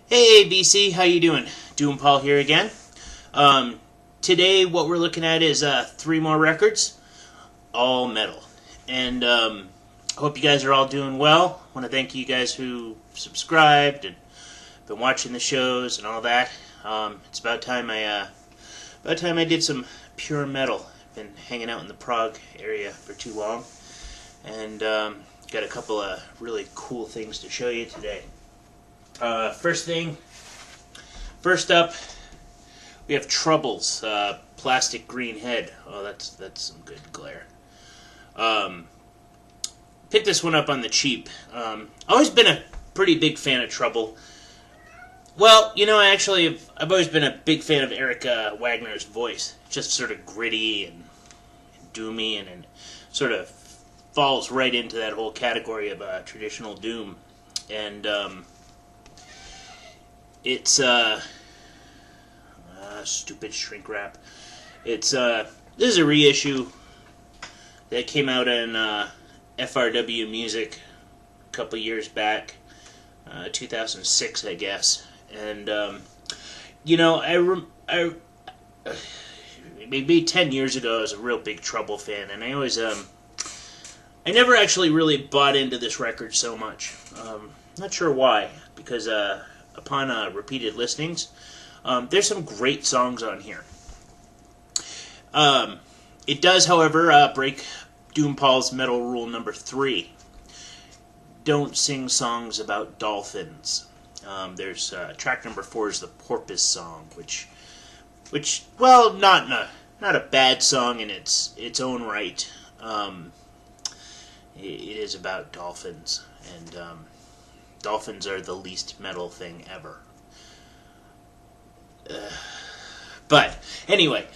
Hey BC, how you doing? Doompaul here again. Today what we're looking at is 3 more records, all metal. And I hope you guys are all doing well. I want to thank you guys who subscribed and been watching the shows and all that. It's about time I did some pure metal. Been hanging out in the Prague area for too long, and got a couple of really cool things to show you today. First up, we have Troubles, Plastic Green Head. Oh, that's some good glare. Picked this one up on the cheap. Always been a pretty big fan of Trouble. Well, I've always been a big fan of Eric Wagner's voice. Just sort of gritty and doomy, and sort of falls right into that whole category of traditional doom. And it's stupid shrink wrap. This is a reissue that came out in FRW Music a couple years back, 2006, I guess. And maybe 10 years ago, I was a real big Trouble fan, and I never actually really bought into this record so much. Not sure why, because upon repeated listenings, there's some great songs on here. It does, however, break Doompaul's metal rule number 3. Don't sing songs about dolphins. There's track number 4 is the Porpoise song, which well, not a bad song in its own right. It is about dolphins, and dolphins are the least metal thing ever. But anyway,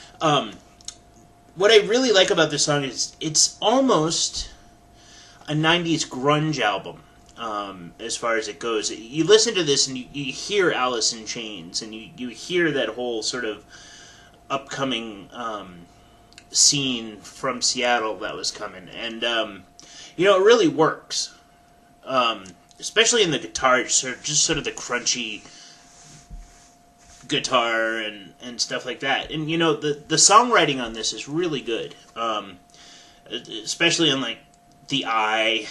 what I really like about this song is it's almost a 90s grunge album, as far as it goes. You listen to this and you hear Alice in Chains, and you hear that whole sort of upcoming scene from Seattle that was coming, and it really works, especially in the guitar, just sort of the crunchy guitar and stuff like that. And the songwriting on this is really good, especially on like The Eye,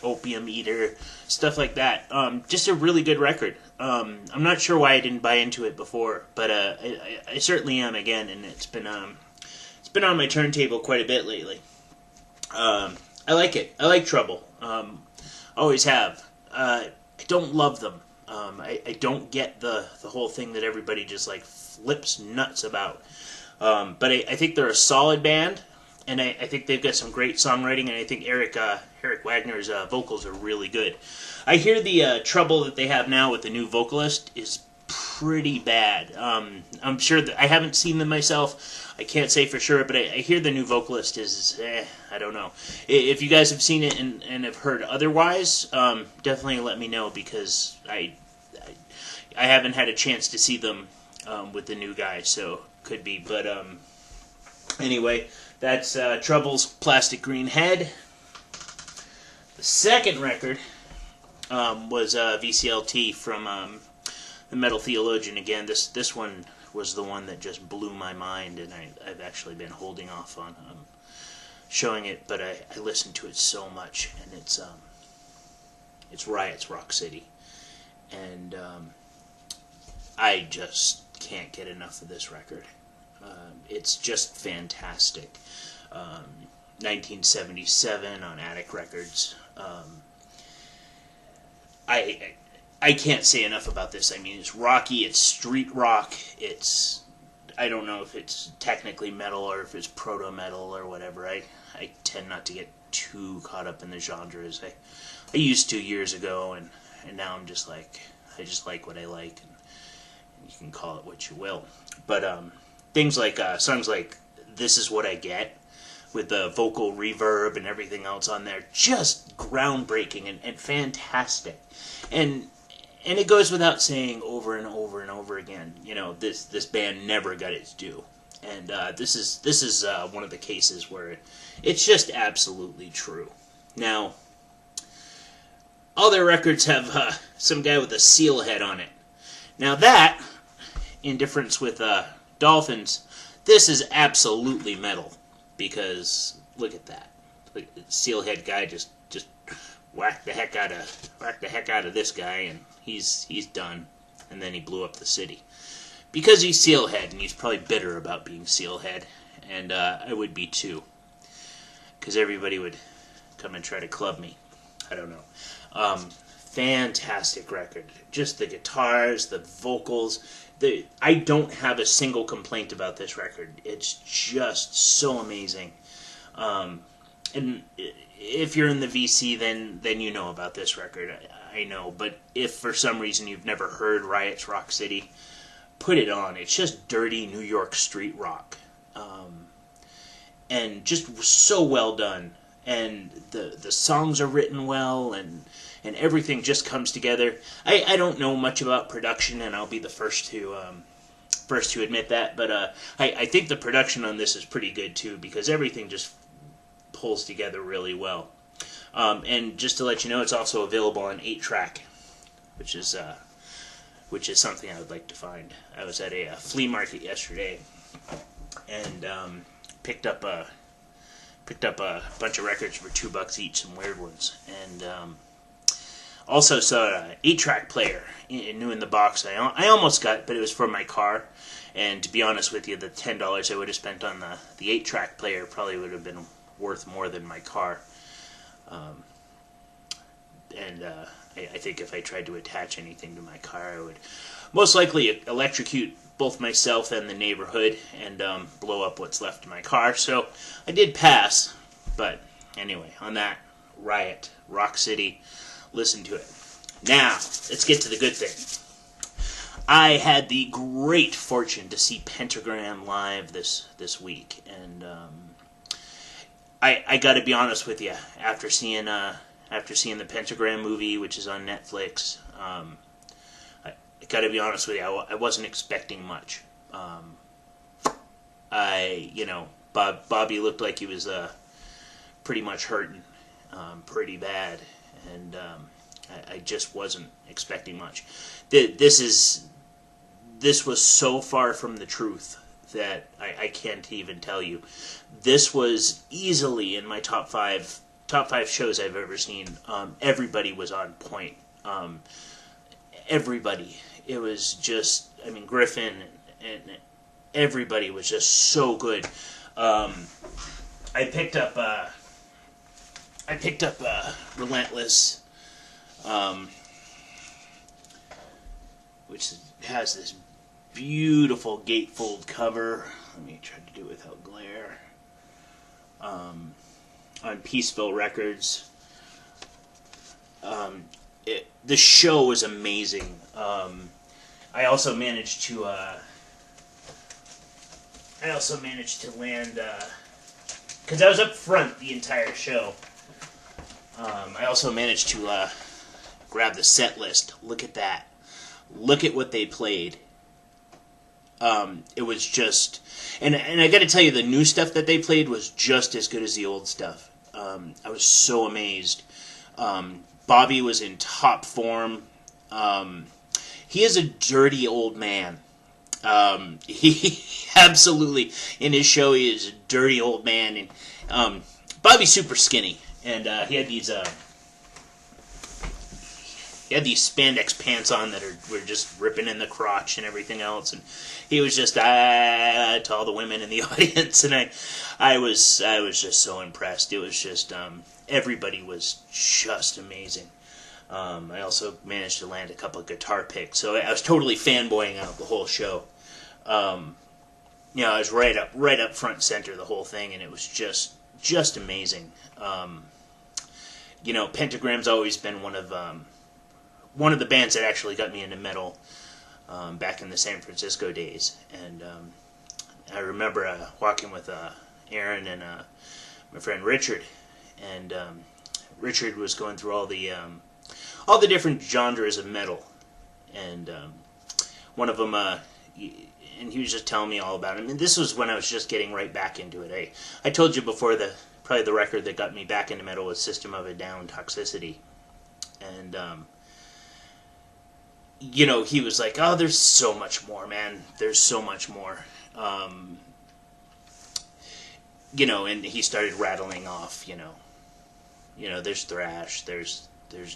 Opium Eater, stuff like that. Just a really good record. I'm not sure why I didn't buy into it before, but I certainly am again, and it's been on my turntable quite a bit lately. I like it. I like Trouble. Always have. I don't love them. I don't get the whole thing that everybody just like flips nuts about. But I think they're a solid band, and I think they've got some great songwriting, and I think Eric Wagner's vocals are really good. I hear the trouble that they have now with the new vocalist is pretty bad. I'm sure that I haven't seen them myself. I can't say for sure, but I hear the new vocalist is, I don't know. If you guys have seen it and have heard otherwise, definitely let me know, because I haven't had a chance to see them with the new guy, so could be. But anyway, that's Trouble's Plastic Green Head. The second record was VCLT from the Metal Theologian again. This one was the one that just blew my mind, and I've actually been holding off on showing it, but I listened to it so much, and it's Riot's Rock City, and I just can't get enough of this record. It's just fantastic. 1977 on Attic Records. I can't say enough about this. I mean, it's rocky, it's street rock, I don't know if it's technically metal or if it's proto-metal or whatever. I tend not to get too caught up in the genres. I used to years ago, and now I'm just like, I just like what I like, and you can call it what you will. But things like, songs like This Is What I Get, with the vocal reverb and everything else on there, just groundbreaking and fantastic. And it goes without saying over and over and over again, this band never got its due. And this is one of the cases where it's just absolutely true. Now, all their records have some guy with a seal head on it. Now that, in difference with Dolphins, this is absolutely metal, because look at that. The seal head guy just whacked the heck out of this guy, and he's done. And then he blew up the city because he's Sealhead, and he's probably bitter about being Sealhead, and I would be too, because everybody would come and try to club me. I don't know. Fantastic record. Just the guitars, the vocals. I don't have a single complaint about this record. It's just so amazing. And if you're in the VC, then you know about this record. I know. But if for some reason you've never heard Riot's Rock City, put it on. It's just dirty New York street rock. And just so well done. And the songs are written well, and everything just comes together. I don't know much about production, and I'll be the first to admit that, but I think the production on this is pretty good too, because everything just pulls together really well. And just to let you know, it's also available on 8-track, which is something I would like to find. I was at a flea market yesterday, and picked up a bunch of records for $2 each, some weird ones, and also saw an 8-track player, new in the box. I almost got, but it was for my car, and to be honest with you, the $10 I would have spent on the 8-track player probably would have been worth more than my car. I think if I tried to attach anything to my car, I would most likely electrocute both myself and the neighborhood and blow up what's left of my car. So I did pass, but anyway, on that, Riot, Rock City, listen to it. Now, let's get to the good thing. I had the great fortune to see Pentagram live this week, and I got to be honest with you. After seeing the Pentagram movie, which is on Netflix, I got to be honest with you. I wasn't expecting much. Bobby looked like he was pretty much hurting, pretty bad, and I just wasn't expecting much. This was so far from the truth that I can't even tell you. This was easily in my top five shows I've ever seen. Everybody was on point. Everybody. It was just, Griffin and everybody was just so good. I picked up Relentless, which has this beautiful gatefold cover. Let me try to do it without glare. On Peaceville Records. The show was amazing. I also managed to land, because I was up front the entire show. I also managed to grab the set list. Look at that. Look at what they played. It was just, and I got to tell you, the new stuff that they played was just as good as the old stuff. I was so amazed. Bobby was in top form. He is a dirty old man. He absolutely, in his show, he is a dirty old man. And Bobby's super skinny, and he had these spandex pants on that were just ripping in the crotch and everything else, and he was just to all the women in the audience, and I was just so impressed. It was just everybody was just amazing. I also managed to land a couple of guitar picks, so I was totally fanboying out the whole show. I was right up front and center the whole thing, and it was just amazing. Pentagram's always been one of the bands that actually got me into metal back in the San Francisco days, and I remember walking with Aaron and my friend Richard, and Richard was going through all the different genres of metal, and one of them, and he was just telling me all about it. And this was when I was just getting right back into it. I told you before, probably the record that got me back into metal was System of a Down, Toxicity, and he was like, oh, there's so much more, man. There's so much more. And he started rattling off, there's thrash, there's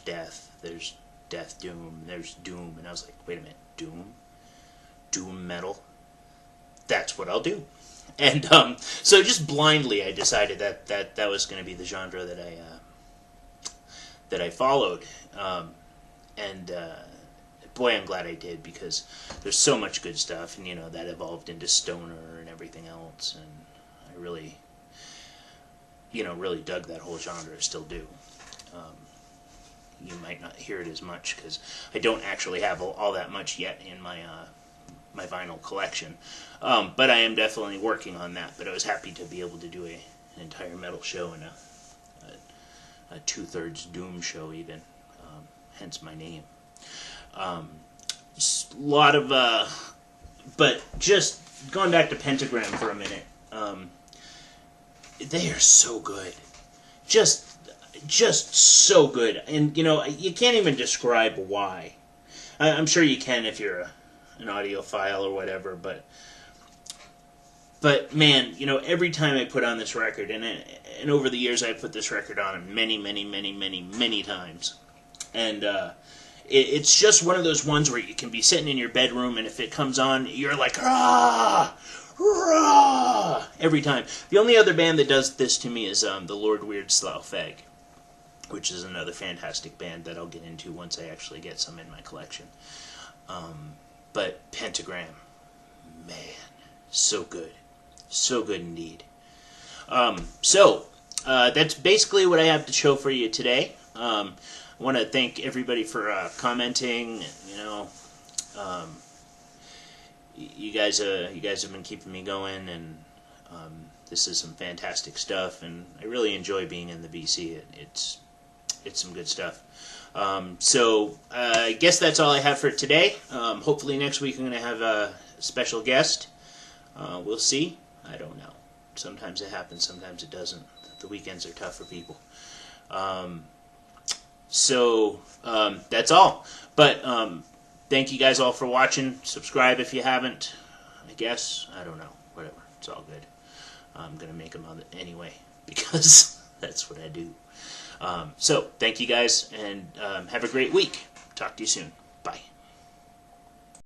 death, there's death doom, there's doom. And I was like, wait a minute, doom metal? That's what I'll do. And so just blindly I decided that was going to be the genre that I followed. And boy, I'm glad I did, because there's so much good stuff, and that evolved into stoner and everything else, and I really dug that whole genre. Still do. You might not hear it as much because I don't actually have all that much yet in my my vinyl collection, but I am definitely working on that. But I was happy to be able to do an entire metal show and a 2/3 doom show, even, hence my name. A lot of, but just going back to Pentagram for a minute, they are so good, just so good, and you can't even describe why. I'm sure you can if you're an audiophile or whatever, but man, every time I put on this record, and over the years I put this record on many times, and it's just one of those ones where you can be sitting in your bedroom, and if it comes on, you're like, rah, rah, every time. The only other band that does this to me is the Lord Weird Slough-Fag, which is another fantastic band that I'll get into once I actually get some in my collection. But Pentagram, man, so good indeed. So that's basically what I have to show for you today. I want to thank everybody for commenting. You guys have been keeping me going, and this is some fantastic stuff. And I really enjoy being in the BC. It's some good stuff. So I guess that's all I have for today. Hopefully next week I'm going to have a special guest. We'll see. I don't know. Sometimes it happens, sometimes it doesn't. The weekends are tough for people. So that's all. But thank you guys all for watching. Subscribe if you haven't. I guess. I don't know. Whatever. It's all good. I'm going to make them anyway, because that's what I do. So thank you guys, and have a great week. Talk to you soon. Bye.